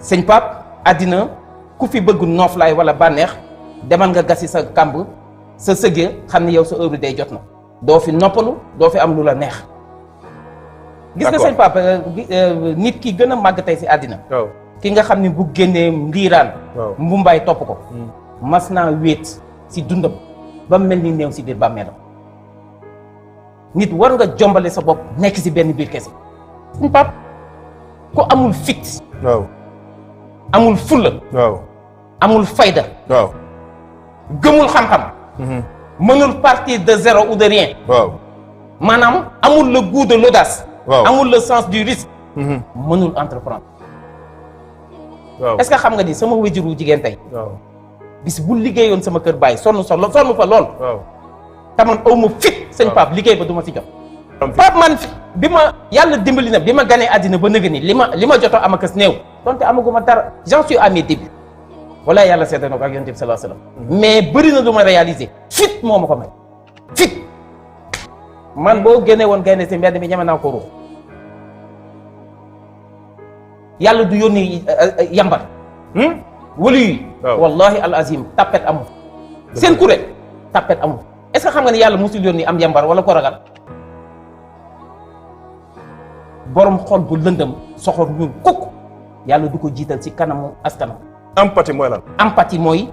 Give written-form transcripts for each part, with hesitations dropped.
sëñ Pape àddina ku fi bëgg nooflaay wala bànneex demal nga gasi sa kàmb sa sëgee xam ne yow sa heure day jot na doo fi noppalu doo fi am lu la neex. gis nga sëñ Pape nit ki gën a màgg tey si àddina. ki nga xam ne bu génnee ndiiraan. mbumbaay topp ko. mas naa wéet si dundam ba mel ni néew si biir bàmmeelam. nit war nga jombale sa bopp nekk si benn biir kese. sëñ Pape ku amul fit. amul fulla. amul fayda. gëmul xam-xam. mënul partir de zéro ou de rien. maanaam amul le goût de l'audace. amul le sens du risque. mënul entreprendre. est-ce que xam nga ni sama wajuru jigéen tey. bis bu liggéeyoon sama kër bàyyi sonn fa lool. taman aw ma fit sëñ Pape liggéey ba du ma si jot. Pape man bi ma yàlla dimbali na bi ma ganee àddina ba nëgë ni li ma jotoo am akas néew. donte amaguma dara j'en suis à mes débuts. wala yàlla seetlu na ko ak yonent bi sallallahu alayhi wasallam. mais bëri na lu ma réaliser. fit moo ma ko may. fit man boo génnee woon gaynde si mbedd mi ñeme naa ko ruux. yàlla du yónni yambar. wala yi. wallahi al azim tapet amul. seen kuréel tapet amul. est-ce que xam nga ni yàlla musul yónni am yambar wala ko ragal. borom xol bu lëndëm soxor ñuul kukk yàlla du ko jiital ci kanamu askanam. empathie mooy lan. empathie mooy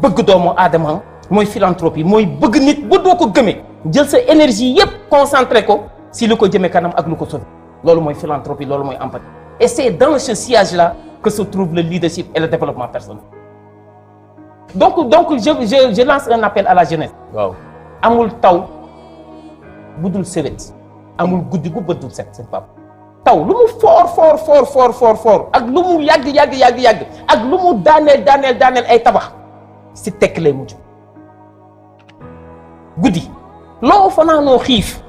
bëgg doomu aadama mooy philanthropie mooy bëgg nit ba doo ko gëmee jël sa énergie yépp concentré ko si lu ko jëmee kanam ak lu ko sauvé loolu mooy philanthropie loolu mooy empathie. et c'est dans ce sillage-là que se trouve le leadership et le développement personnel. donc je lance un appel à la jeunesse. amul taw bu dul sewet amul guddi gu bët dul set seen papa. taw lu mu fort ak lu mu yàgg ak lu mu daaneel ay tabax si tekk lay mujj. guddi loo fanaanoo xiif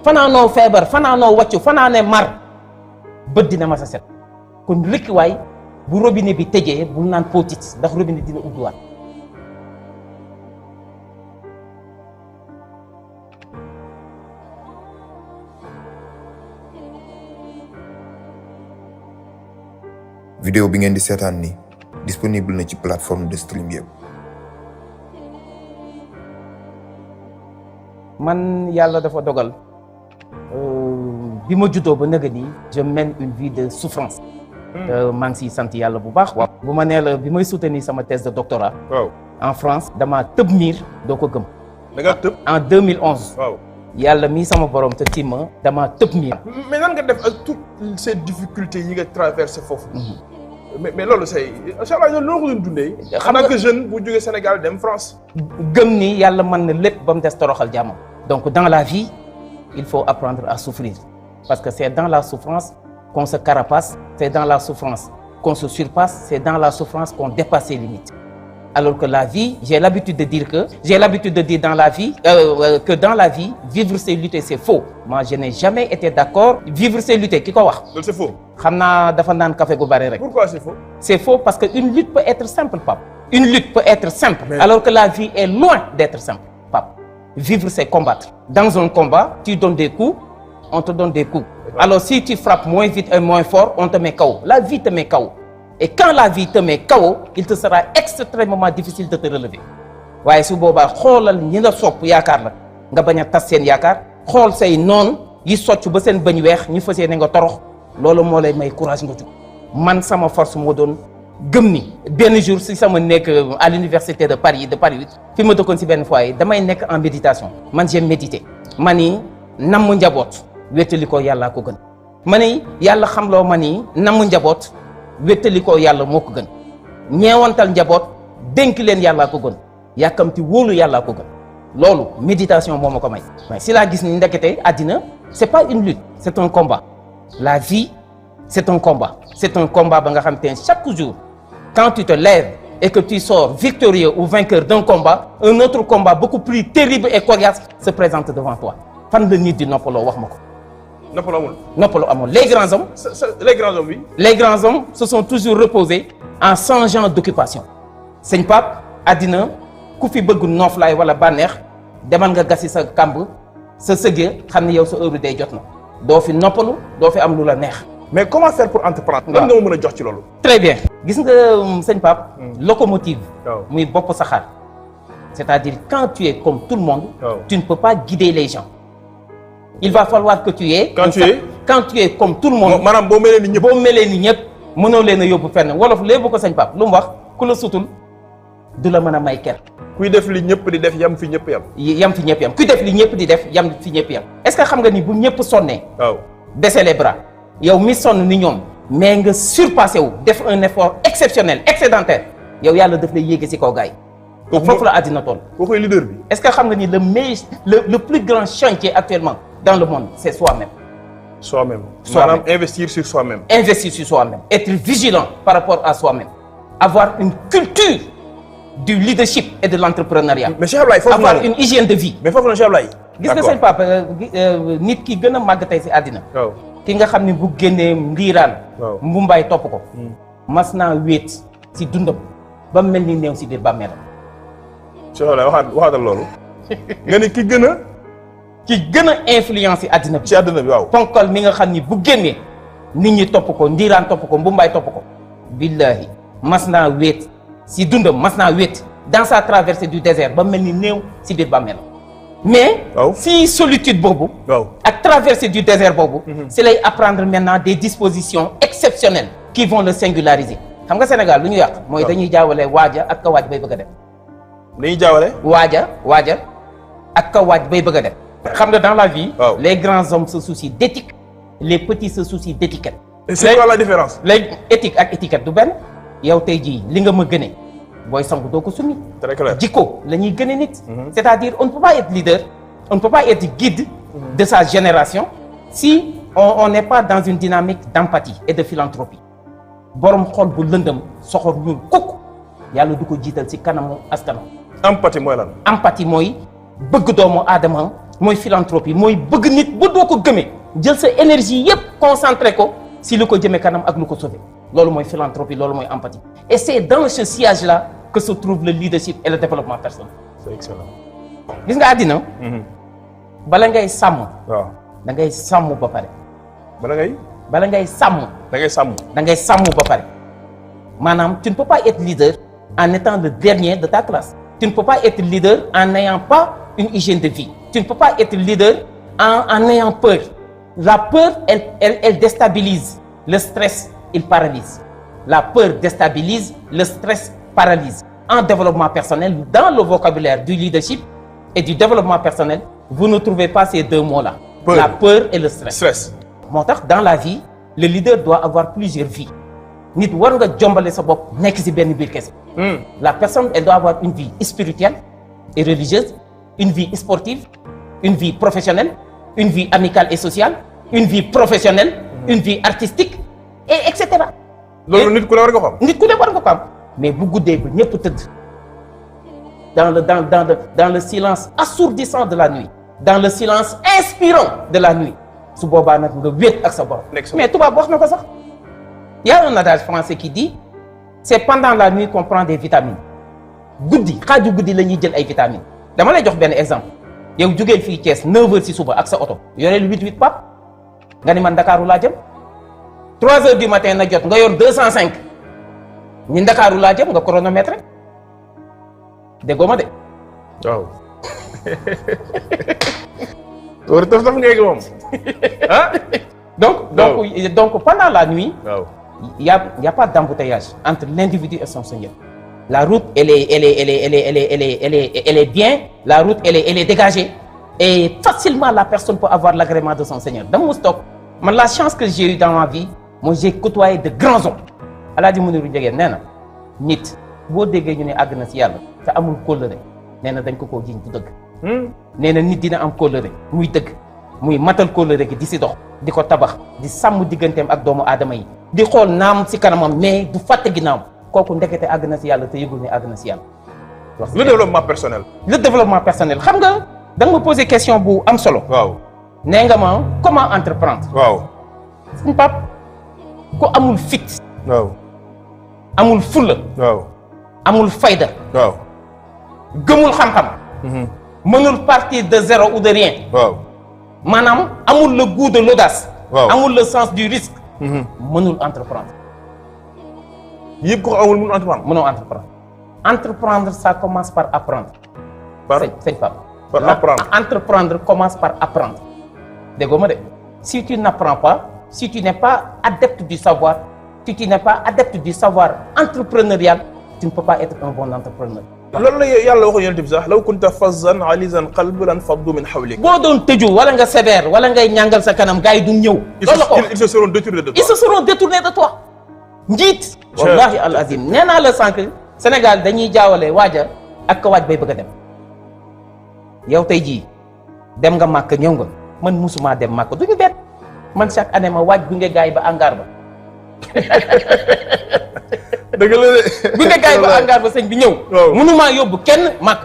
fanaanoo feebar fanaanoo wàccu fanaanee mar bët dina ma sa set kon rikki waay bu robinet bi tëjee bu naan potit ndax robinet dina ubbiwaat. vidéo bi ngeen di seetaan ni disponible na ci plateforme de stream yëpp. man yàlla dafa dogal bi ma juddoo ba nëgë nii je mène une vie de souffrance. maa ngi siy sant yàlla bu baax. waaw bu ma nee la bi may soutenir sama thèse de doctorat. en France damaa tëb miir doo ko gëm. da nga tëb en 2011. yàlla mii sama borom te timma damaa tëb miir. mais nan nga def ak toutes ces difficultés yi nga traversé foofu. mais loolu c'est incha allah loolu ko doon dundee. xam nga que jeune bu jógee Sénégal dem France. gëm ni yàlla mën na lépp ba mu des toroxal jàmm. donc dans la vie il faut apprendre à souffrir parce que c'est dans la souffrance qu'on se carapace, c'est dans la souffrance qu'on se surpasse, c'est dans la souffrance qu'on dépasse ses limites. Alors que la vie, j'ai l'habitude de dire dans la vie que dans la vie, vivre c'est lutter, c'est faux. Moi, je n'ai jamais été d'accord. Vivre c'est lutter, qui quoi wax? C'est faux. Xam naa dafa naan café gu bari rek. Pourquoi c'est faux? C'est faux parce que une lutte peut être simple, Pape. Une lutte peut être simple, alors que la vie est loin d'être simple, Pape. Vivre c'est combattre. Dans un combat, tu donnes des coups, on te donne des coups. Alors si tu frappes moins vite et moins fort, on te met KO. La vie te met KO. Et quand la vie te met KO, il te sera extrêmement difficile de te relever. waaye su boobaa xoolal ñi la sopp yaakaar la nga bañ a tas seen yaakaar xool say noon yi socc ba seen bañ weex ñu fas yéene nga torox loolu moo lay may courage nga jug. man sama force moo doon gëm ni benn jour si sama nekk à l'université de Paris 8 fi ma dëkkoon si benn foyer damay nekk en méditation man j'aime méditer ma ni namm njaboot wéttali ko yàllaa ko gën ma ni yàlla xamloo ma ni namm njaboot wéttali ko yàlla moo ko gën ñeewantal njaboot dénk leen yàllaa ko gën yàkkamti wóolu yàllaa ko gën loolu méditation moo ma ko may. mais si laa gis ni ndekete àddina c'est pas une lutte c'est un combat. La vie c'est un combat ba nga xam te ne chaque jour quand tu te lèves et que tu sors victorieux ou vainqueur d'un combat un autre combat beaucoup plus terrible et coriace se présente devant toi fan la nit di noppaloo wax ma ko. Noppalu amul. Les grands hommes. Les grands hommes, oui. Les grands hommes se sont toujours reposés en changeant d'occupation. Sëñ Pape àddina ku fi bëgg nooflaay wala bànneex demal nga gasi sa kàmb sa sëgee xam ne yow sa heure day jot na doo fi noppalu doo fi am lu la neex mais comment faire pour entreprendre. waaw lan nga ma mën a jox ci loolu. très bien gis nga sëñ Pape. locomotive. waaw muy bopp saxaar. c'est-à-dire quand tu es comme tout le monde. waaw tu ne peux pas guider les gens. il va falloir que tu es. quand tu es comme tout le monde. maanaam boo melee ni ñëpp. boo melee ni ñëpp mënoo leen a yóbbu fenn wolof léegi ko sëñ Pape lu mu wax ku la sutul du la mën a may ker. kuy def li ñëpp di def yam fi ñëpp yam. yam fi ñëpp yam kuy def li ñëpp di def yam fi ñëpp yam. est-ce que xam nga ni bu ñëpp sonnee. waaw baisser les bras yow mi sonn ni ñoom. mais nga surpassé wu def un effort exceptionnel excédentaire yow yàlla daf lay yéege ci kaw gaay yi. foofu la àddina toll. koo koy leader bi. est-ce que xam nga ni le plus grand chantier actuellement dans le monde c'est soi-même. Soi-même. Soi-même. Maanaam investir sur soi-même. Investir sur soi-même. Être vigilant par rapport à soi-même. Avoir une culture du leadership et de l'entrepreneuriat. mais Cheikh Ablaye foofu avoir une hygiène de vie. mais foofu na Cheikh Ablaye. gis nga seen papa nit ki gën a màgg tey ci àddina. waaw ki nga xam ne bu génnee ndiiraan. waaw mbumbaay topp ko. mas naa wéet ci dundam ba mel ni néew ci biir bàmmeelam. Cheikh Ablaye waxaatal loolu. nga ni ki gën a influence ci àddina bi. ci àddina bi waaw. ponkal mi nga xam ni bu génnee nit ñi topp ko ndiiraan topp ko mbumbaay topp ko. billahi mas naa wéet ci dundam mas naa wéet dans sa traversée du désert ba mel ni néew ci biir bàmmeelam. mais waaw si solitude boobu. waaw ak traversée du désert boobu. c'est lay apprendre maintenant des dispositions exceptionnelles qui vont le singulariser. xam nga Sénégal lu ñu yàq. mooy dañuy jaawale waaja ak ka waaj bay bëgg a dem. dañuy jaawale. waaja ak ka waaj bay bëgg a dem. xam nga dans la vie. waaw les grands hommes se soucient d'éthique les petits se soucient d'étiquette. et c'est quoi la différence. léegi éthique ak étiquette du benn yow tey jii li nga ma gëne booy sangu doo ko summi. très clair. jikko la ñuy gëne nit. c'est-à-dire on ne peut pas être leader on ne peut pas être guide de sa génération si on n'est pas dans une dynamique d'empathie et de philanthropie. borom xol bu lëndëm soxor ñuul kukk yàlla du ko jiital ci kanamu askanam. empathie mooy lan. empathie mooy bëgg doomu aadama mooy philanthropie mooy bëgg nit ba doo ko gëmee jël sa énergie yépp concentré ko si lu ko jëmee kanam ak lu ko sauver loolu mooy philanthropie loolu mooy empathie et c'est dans ce sillage-là que se trouve le leadership et le développement personnel. c'est excellent. gis nga àddina bala ngay sàmm waaw da ngay sàmm ba pare bala ngay sàmm da ngay sàmm. da ngay sàmm ba pare maanaam tu ne peux pas être leader en étant le dernier de ta classe. Tu ne peux pas être leader en n'ayant pas une hygiène de vie. Tu ne peux pas être leader en ayant peur. La peur, elle déstabilise. Le stress, il paralyse. La peur déstabilise, le stress paralyse. En développement personnel, dans le vocabulaire du leadership et du développement personnel, vous ne trouvez pas ces deux mots-là. Peur. La peur et le stress. stress. moo tax dans la vie, le leader doit avoir plusieurs vies. nit war nga jombale sa bopp nekk ci benn biir kese. La personne, elle doit avoir une vie spirituelle et religieuse, une vie sportive, une vie professionnelle, une vie amicale et sociale, une vie professionnelle, une vie artistique, et etc. loolu nit ku ne war nga ko am. nit ku ne war nga ko am mais bu guddee ba ñëpp tëdd dans le silence assourdissant de la nuit, dans le silence inspirant de la nuit, su boobaa nag nga wéet ak sa borom. mais tubaab wax na ko sax. Il y a un adage français qui dit c'est pendant la nuit qu'on prend des vitamines. guddi xaaju guddi la ñuy jël ay vitamines dama lay jox benn exemple yow jógeel fii Thiès 9h ci suba ak sa oto yoreel 88 pap nga ni man Ndakaaru laa jëm 3h du matin na jot nga yor 205 ni Ndakaaru laa jëm nga chronomètre déggoo ma de. waaw. war taf taf ngay moom ah. donc pendant la nuit. waaw. Il y a pas d'embouteillage entre l'individu et son Seigneur. La route, elle est bien. La route, elle est dégagée. Et facilement, la personne peut avoir l'agrément de son Seigneur. Dans mon stock, la chance que j'ai eue dans ma vie, moi, j'ai côtoyé de grands hommes. Alaaji Muniru Njegeen nee na nit boo déggee ñu ne àgg na ci yàlla te amul kóllëre nee na dañ ko koo jiñ du dëgg. nee na nit dina am kóllëre muy dëgg muy matal kóllëre gi di ci dox di ko tabax di sàmm digganteem ak doomu aadama yi. di xool naam ci kanamam mais du fàtte ginnaaw kooku ndekete àgg na ci yàlla te yëgul ne àgg na ci yàlla. le développement personnel. le développement personnel xam nga da nga ma poser question bu am solo. waaw. nee nga ma comment entreprendre. waaw. suñu pap ku amul fit. waaw. amul fulla. waaw. amul fayda. waaw. gëmul xam-xam. mënul partir de zéro ou de rien. waaw. maanaam amul le goût de l'audace. waaw. amul le sens du risque. mënul entreprendre. yëpp ko amul mun entreprendre. mënoo entreprendre. entreprendre ça commence par apprendre. par sëñ Pape. par apprendre. Entreprendre commence par apprendre. déggoo ma de si tu n'apprends pas si tu n'es pas adepte du savoir si tu n'es pas adepte du savoir entrepreneurial tu ne peux pas être un bon entrepreneur. loolu la yàlla waxoon yonent bi sax law kunta fazzan alizan qalbi lan faddu min hawlik. boo doon tëju wala nga sévère wala ngay ñàngal sa kanam gars yi du ñëw. loolu la ko ils se seront détournés de toi. ils se seront détournés de toi. njiit. wallahi al azim nee naa la sànq Sénégal dañuy jaawale waaja ak ka waaj bay bëgg a dem. yow tey jii dem nga màkk ñëw nga man musuma dem màkk du ñu bett man chaque année ma waaj gunge gars yi ba angaar ba. dëgg la de. gunge gars yi ba angaar ba sëñ bi ñëw. waaw mënumaa yóbbu kenn màkk.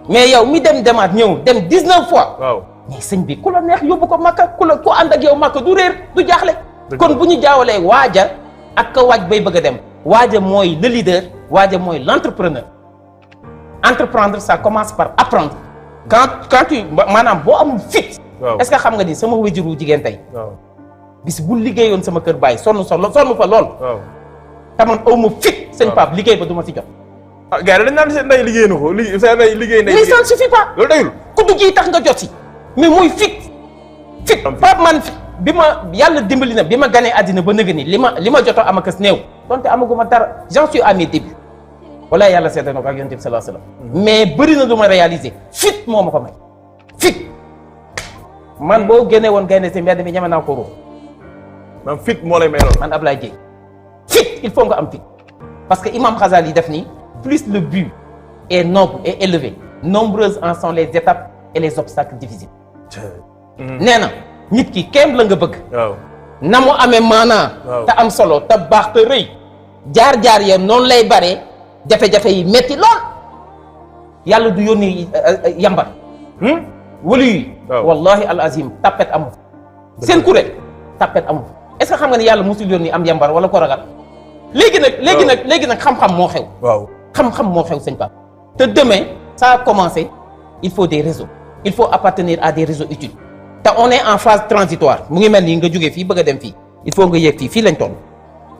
mais yow mi dem demaat ñëw dem 19 fois. waaw mais sëñ bi ku la neex yóbbu ko màkk ku ànd ak yow màkk du réer du jaaxle. kon bu ñu jaawalee waaja ak ka waaj bay bëgg a dem waaja mooy le leader waaja mooy l'entrepreneur. entreprendre ça commence par apprendre. quand tu maanaam boo amul fit. est-ce que xam nga ni sama wajuru jigéen tey. waaw bis bu liggéeyoon sama kër baay sonn fa lool. waaw te man aw ma fit. sëñ Pape liggéey ba du ma si jot. ah gars yi dañ naan seen ndey liggéey na ko seen ndey liggéey na. mais ça ne suffit pas. loolu dayul. kuddu gi tax nga jot si. mais mooy fit. Pape man bi ma yàlla dimbali na bi ma ganee àddina ba nëgë ni li ma jotoo am akas néew. donte amaguma dara j'en suis à mes débuts. wala yàlla seetlu na ko ak yonent bi sallallahu alayhi wasallam. mais bëri na lu ma réaliser fit moo ma ko may. fit man boo génnee woon gaynde si mbedd mi ñeme naa ko ruux. man fit moo lay may loolu. man Ablaye Dieye fit il faut nga am fit parce que Imam Ghazali def ni plus le but est noble et élevé nombreuses en sont les étapes et les obstacles difficiles. nee na nit ki kéem la nga bëgg. waaw na mu amee maanaa. te am solo te baax te rëy. jaar-jaar ya noonu lay bare jafe-jafe yi metti lool yàlla du yónni yambar. wala yi. wallahi al azim tapet amu seen kuréel tapet amu est-ce que xam nga ni yàlla musul yónni am yambar wala ko ragal. léegi nag xam-xam moo xew. waaw xam-xam moo xew sëñ Pape. te demain ça a commencé il faut des réseaux il faut appartenir à des réseaux utiles te on est en phase transitoire mu ngi mel ni nga jógee fii bëgg a dem fii il faut nga yéeg fii lañ toll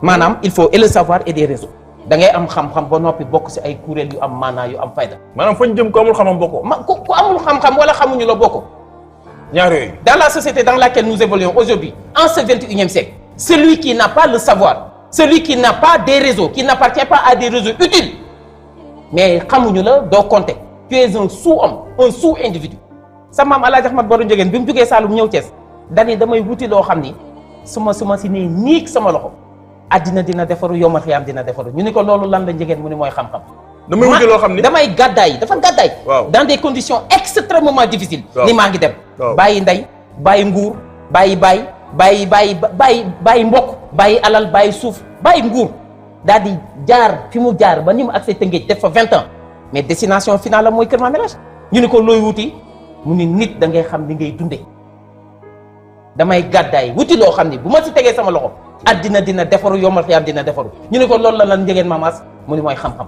maanaam il faut et le savoir et des réseaux da ngay am xam-xam ba noppi bokk ci ay kuréel yu am maanaa yu am fayda. maanaam fañ jëm ko amul xam-xam bokkoo. ku amul xam-xam wala xamuñu la bokk. ñaar yooyu. Dans la société dans laquelle nous évoluons aujourd'hui en ce 21e siècle celui qui n'a pas le savoir celui qui n'a pas des réseaux qui n'appartient pas à des réseaux utiles mais xamuñu la doo compter tu es un sous-homme un sous-individu sa maam El Hadj Ahmad Baro Ndiéguène bi mu jógee Saloum ñëw Thiès dani damay wuti loo xam ni su ma si nee niig sama loxo addina dina defaru yomal xiyaam dina defaru ñu ni ko loolu lan la Ndiéguène mu ni mooy xam-xam. damay wuti loo xam ni damay gàddaay dafa gàddaay. waaw dans des conditions extrêmement difficiles. ni maa ngi dem. bàyyi ndey bàyyi nguur bàyyi bàyyi mbokk bàyyi alal bàyyi suuf bàyyi nguur daal di jaar fi mu jaar ba ni mu accès Tëngéej def fa 20 ans mais destination finale la mooy Kër Mamélage ñu ni ko looy wuti mu ni nit da ngay xam li ngay dundee damay gàddaay wuti loo xam ni bu ma si tegee sama loxo addina dina defaru yomal xiyaam dina defaru ñu ni ko loolu la lan Ndiéguène Mamas mu ni mooy xam-xam.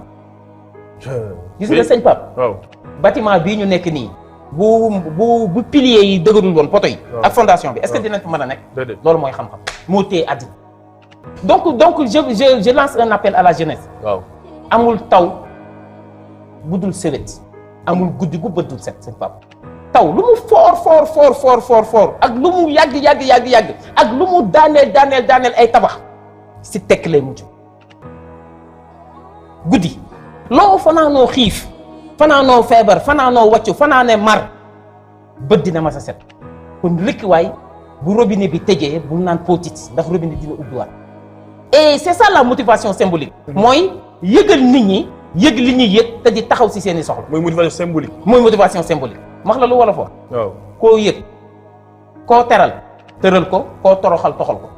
gis nga sëñ Pape. waaw bâtiment bii ñu nekk nii bu piliers yi dëgërul woon poto yi. ak fondation bi est-ce que dina fi mën a nekk. loolu mooy xam-xam moo téye àddina. donc je lance un appel à la jeunesse. waaw amul taw bu dul sewet amul guddi gu bët dul set sëñ Pape. taw lu mu fort ak lu mu yàgg ak lu mu daaneel ay tabax si tekk lay mujj guddi. loo fanaanoo xiif fanaanoo feebar fanaanoo wàccu fanaane mar bët dina ma sa set kon rëkk waay bu robinet bi tëjee bu naan potit ndax robinet dina ubbiwaat et c'est ça la motivation symbolique mooy yëgal nit ñi yëg li ñuy yëg te di taxaw si seeni soxla mooy motivation symbolique max la lu wala foofu waaw koo yëg koo teral tëral ko koo toroxal toxal ko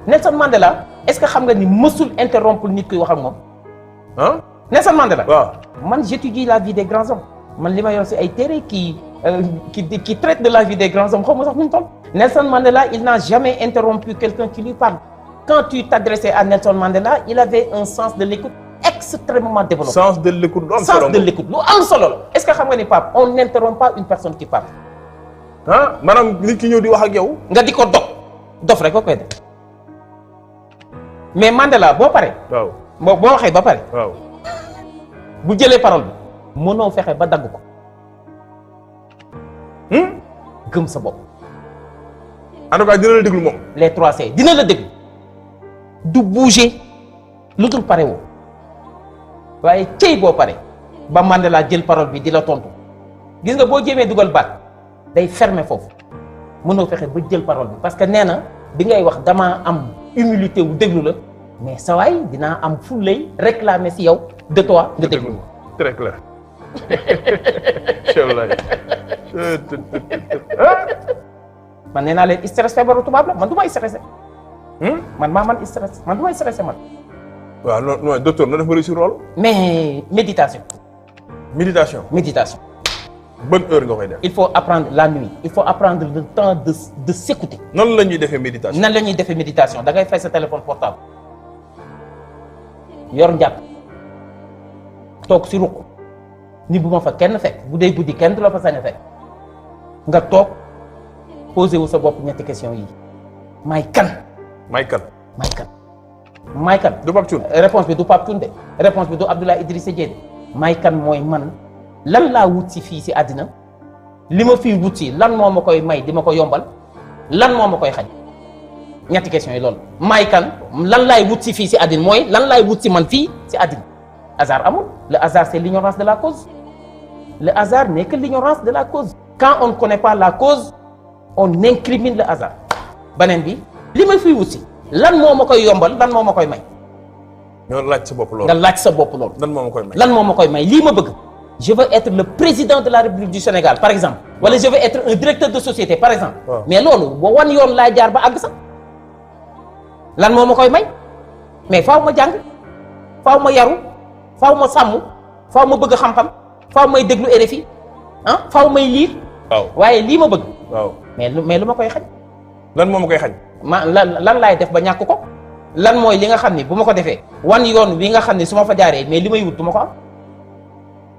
Nelson Mandela est-ce que xam nga ni mësul interrompre nit kuy wax ak moom ah Nelson Mandela. waaw man j'étudie la vie des grands hommes man li ma yor si ay téere qui traite de la vie des grands hommes xaw ma sax nu mu toll. Nelson Mandela il n'a jamais interrompu quelqu'un qui lui parle quand tu t'adressais à Nelson Mandela il avait un sens de l'écoute extrêmement développé. sens de l'écoute lu am solo sens de l'écoute lu am solo la. est-ce que xam nga ni Pape on n'interrompt pas une personne qui parle. maanaam nit ki ñëw di wax ak yow. nga di ko dof rek ko koy def mais Mandela boo paree. waaw boo waxee ba pare. waaw. bu jëlee parole bi mënoo fexe ba dagg ko. gëm sa bopp. en tout cas dina la déglu moom. les 3C dina la déglu du bouger lu dul pare woo waaye cey boo pare ba Mandela jël parole bi di la tontu gis nga boo jéemee dugal baat day fermer foofu mënoo fexe ba jël parole bi parce que nee na bi ngay wax damaa am humilité wu déglu la mais sa waay dinaa am fu lay réclamer si yow de toi nga déglu ma. très clair. man nee naa leen stress feebaru tubaab la man du may stressé. man stress man du may stressé man. waaw non non docteur na def ba réussir loolu. mais méditation. méditation. méditation. bonne heure nga koy def. il faut apprendre la nuit il faut apprendre le temps de s'écouter. nan la ñuy defee méditation. nan la ñuy defee méditation da ngay fay sa téléphone portable yor njàpp toog si ruq ni bu ma fa kenn fekk bu dee guddi kenn du la fa sañ a fekk nga toog posé wu sa bopp ñetti question yi may kan. may kan. may kan. may kan. du Pape Thioune. réponse bi du Pape Thioune de réponse bi du Abdoulaye Idrissa Dièye de may kan mooy man lan laa wut si fii si àddina li ma fii wut si lan moo ma koy may di ma ko yombal lan moo ma koy xañ ñetti question yi loolu may kan lan laay wut si fii si àddina mooy lan laay wut si man fii si àddina hasard amul le hasard c'est l'ignorance de la cause le hasard n'est que l'ignorance de la cause quand on ne connaît pas la cause on incrimine le hasard beneen bi li ma fii wut si lan moo ma koy yombal lan moo ma koy may nga laaj sa bopp loolu. nga laaj sa bopp loolu lan moo ma koy may. lan moo ma koy may lii ma bëgg je veux être le président de la République du Sénégal par exemple wala je veux être un directeur de société par exemple mais loolu ba wan yoon laay jaar ba àgg sax lan moo ma koy may mais faaw ma jàng faaw ma yaru faaw ma sàmm faaw ma bëgg xam-xam faaw may déglu RFI faaw may liir waaw waaye lii ma bëgg waaw mais lu ma koy xañ lan moo ma koy xañ. lan laay def ba ñàkk ko lan mooy li nga xam ni bu ma ko defee wan yoon wi nga xam ni su ma fa jaaree mais li may wut du ma ko am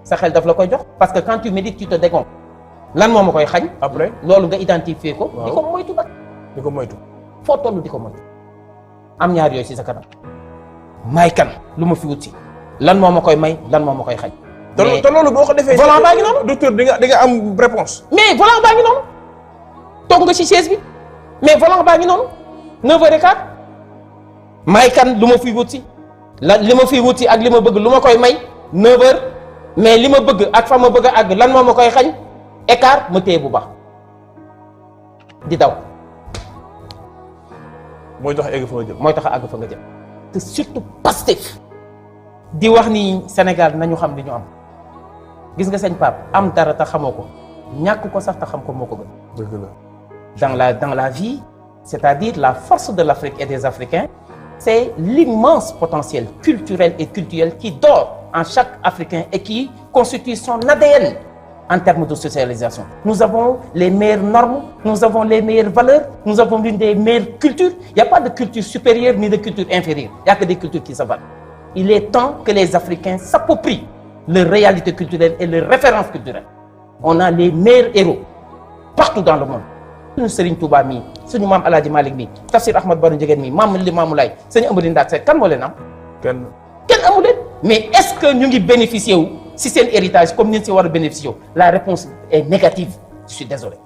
sa xel daf la koy jox parce que quand tu médites tu te décomptes lan moo ma koy xañ. après loolu nga identifier ko. waaw di ko moytu ba. di ko moytu. foo toll di ko moytu am ñaar yooyu si sa kanam may kan lu ma fi wut si lan moo ma koy may lan moo ma koy xañ. te loolu boo ko defee. volant baa ngi noonu. docteur di nga am réponse. mais volant baa ngi noonu toog nga ci chaise bi mais volant baa ngi noonu 9h15 may kan lu ma fi wut si li ma fi wut si ak li ma bëgg lu ma koy may 9h mais li ma bëgg ak fa ma bëgg a àgg lan moo ma koy xañ écart ma téye bu baax di daw. mooy tax egg fa nga jëm. mooy tax a àgg fa nga jëm te surtout Pastef di wax ni Sénégal nañu xam li ñu am gis nga sëñ Pape am dara te xamoo ko ñàkk ko sax te xam ko moo ko gën. dëgg la. dans la vie c'est-à-dire la force de l'Afrique et des Africains c'est l'immense potentiel culturel et culturel qui dort en chaque Africain et qui constitue son ADN en termes de socialisation. Nous avons les meilleures normes, nous avons les meilleures valeurs, nous avons l'une des meilleures cultures. Il n'y a pas de culture supérieure ni de culture inférieure. Il n'y a que des cultures qui se valent. Il est temps que les Africains s'approprient leur réalité culturelle et leurs références culturelles. On a les meilleurs héros partout dans le monde. Suñu Serigne Touba mii suñu maam El Hadj Malick mii Tafsir Ahmad Baro Ndiéguène mii maam Limamou Laye sëñ Amady Ndak Seck kan moo leen am. kenn amu leen mais est-ce que ñu ngi bénéficier wu si seen héritage comme ni ñu si war a bénéficier wu la réponse est négative je suis désolé.